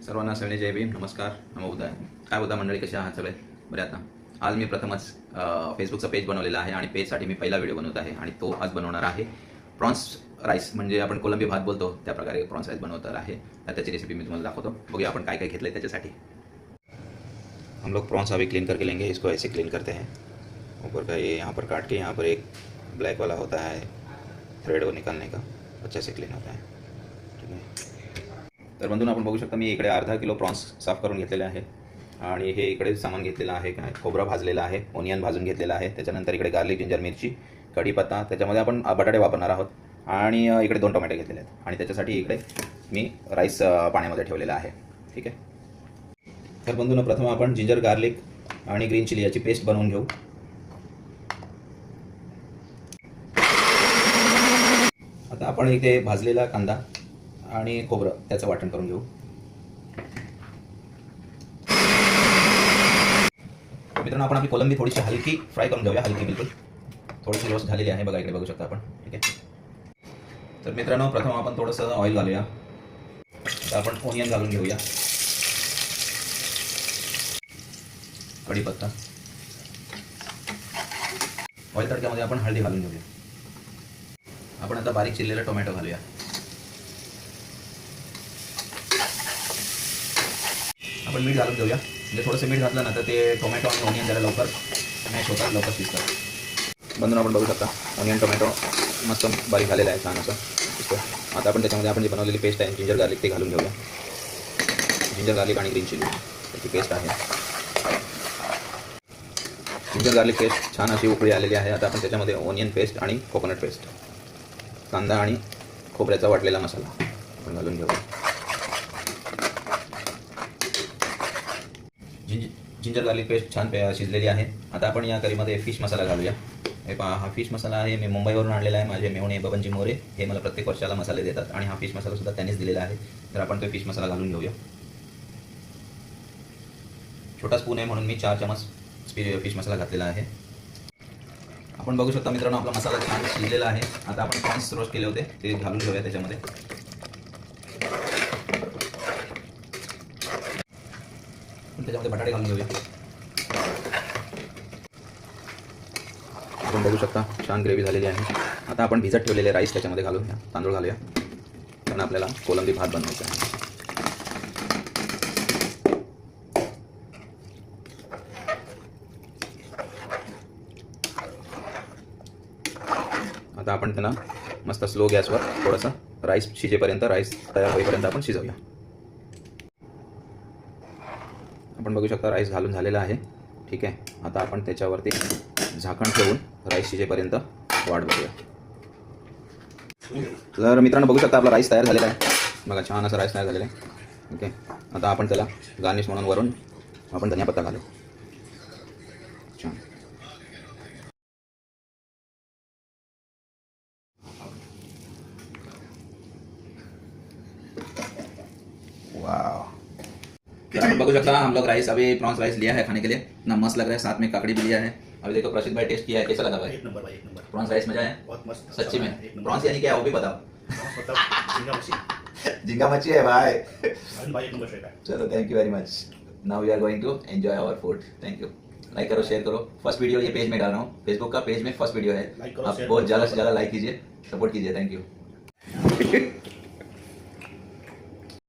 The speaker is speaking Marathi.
सर्वांना सगळे जय भीम, नमस्कार, नमो बुद्धाय. काय बोलता मंडळी, कशा आहात सगळे? बरे आता. आज मी प्रथमच फेसबुकचा पेज बनवलेला आहे आणि पेजसाठी मी पहिला व्हिडिओ बनवत आहे आणि तो आज बनवणार आहे प्रॉन्स राईस, म्हणजे आपण कोलंबी भात बोलतो त्या प्रकारे प्रॉन्स राईस बनवणार आहे. तर त्याची रेसिपी मी तुम्हाला दाखवतो. बघूया आपण काय काय घेतलं त्याच्यासाठी. हम लोग प्रॉन्स अभी क्लीन करके लेंगे. इसको ऐसे क्लीन करते हैं, ऊपर का ये यहाँ पर काट के, यहाँ पर एक ब्लैक वाला होता है थ्रेड वो निकालने का, अच्छे से क्लीन होता है. ठीक आहे. तर बंधून आपण बघू शकता, मी इकडे अर्धा किलो प्रॉन्स साफ करून घेतलेले आहे आणि हे इकडे सामान घेतलेलं आहे. काय खोबरं भाजलेलं आहे, ओनियन भाजून घेतलेलं आहे, त्याच्यानंतर इकडे गार्लिक, जिंजर, मिरची, कढीपत्ता, त्याच्यामध्ये आपण बटाटे वापरणार आहोत आणि इकडे 2 टोमॅटो घेतलेले आहेत आणि त्याच्यासाठी इकडे मी राईस पाण्यामध्ये ठेवलेला आहे. ठीक आहे. तर बंधूंनो, प्रथम आपण जिंजर, गार्लिक आणि ग्रीन चिली याची पेस्ट बनवून घेऊ. आता आपण इथे भाजलेला कांदा आणि खोबरं त्याचं वाटण करून घेऊ. मित्रांनो, आपण आपली कोलंबी थोडीशी हलकी फ्राय करून घेऊया, हलकी बिलकुल. थोडीशी रोस्ट झालेली आहे, बघा इकडे बघू शकता आपण. ठीक आहे. तर मित्रांनो, प्रथम आपण थोडंसं ऑइल घालूया. आता आपण ओनियन घालून घेऊया, कढीपत्ता, ऑइल तडक्यामध्ये आपण हळदी घालून घेऊया. आपण आता बारीक चिरलेला टोमॅटो घालूया. आपण मीठ घालून घेऊया, म्हणजे थोडंसं मीठ घातलं ना तर ते टोमॅटो आणि ओनियन जरा लवकर मॅश होतात, लवकर शिजतात. बंधून आपण बघू शकता, ओनियन टोमॅटो मस्त बारीक झालेला आहे, छान असं. आता आपण त्याच्यामध्ये आपण जी बनवलेली पेस्ट आहे जिंजर गार्लिक ते घालून घेऊया. जिंजर गार्लिक आणि ग्रीन चिली त्याची पेस्ट आहे. जिंजर गार्लिक पेस्ट छान अशी उकळी आलेली आहे. आता आपण त्याच्यामध्ये ओनियन पेस्ट आणि कोकोनट पेस्ट, कांदा आणि खोबऱ्याचा वाटलेला मसाला आपण घालून घेऊया. जिंजर गार्लिक पेस्ट छान शिजलेली आहे. आता आपण या करीमध्ये फिश मसाला घालूया. हे पहा, हा फिश मसाला आहे, मी मुंबईवरून आणलेला आहे. माझे मेहुणे बबनजी मोरे हे मला प्रत्येक वर्षाला मसाले देतात आणि हा फिश मसाला सुद्धा त्यांनीच दिलेला आहे. तर आपण तो फिश मसाला घालून घेऊया. छोटा स्पून आहे म्हणून मी 4 चमच फिश मसाला घातलेला आहे. आपण बघू शकता मित्रांनो, आपला मसाला छान शिजलेला आहे. आता आपण प्रॉन्स रोस्ट केले होते ते घालून घेऊया त्याच्यामध्ये. त्याच्यामध्ये बटाटे घालून घेऊया. आपण बघू शकता छान ग्रेव्ही झालेली आहे. आता आपण भिजत ठेवलेले राईस त्याच्यामध्ये घालूया, तांदूळ घालूया, कारण आपल्याला कोलंबी भात बनवायचा आहे. आता आपण त्यांना मस्त स्लो गॅसवर थोडंसं राईस शिजेपर्यंत, राईस तयार होईपर्यंत आपण शिजवूया. आपण बघू शकता राईस घालून झालेला आहे. ठीक आहे. आता आपण त्याच्यावरती झाकण ठेवून राईस शिजेपर्यंत वाट बघूया. तर मित्रांनो, बघू शकता आपला राईस तयार झालेला आहे. बघा, छान असा राईस तयार झालेला आहे. ओके. आता आपण त्याला गार्निश म्हणून वरून आपण धनिया पत्ता घालू. छान. वाह, आप बघू सकता, हम लोग राइस अभी प्रॉन्स राइस लिया है खाने के लिए. इतना मस्त लग रहा है, साथ में काकड़ी भी लिया है. अभी देखो प्रसिद्ध भाई टेस्ट किया है, कैसा लगा भाई? एक नंबर भाई, एक नंबर. प्रॉन्स राइस मजा है बहुत मस्त. सच्ची में. एक नंबर. प्रॉन्स यानी क्या है वो भी बताओ. प्रॉन्स मतलब झींगा मच्छी. झींगा मच्छी है भाई. अरुण भाई एक नंबर शेफ है. चलो, thank you very much. Now we are going to enjoy our food. Thank you. Like करो, शेयर करो. फर्स्ट वीडियो ये पेज में डाल रहा हूँ, फेसबुक का पेज में फर्स्ट वीडियो है. लाइक करो, आप शेयर बहुत करो. ज़्यादा से ज़्यादा लाइक कीजिए, सपोर्ट कीजिए. Thank you.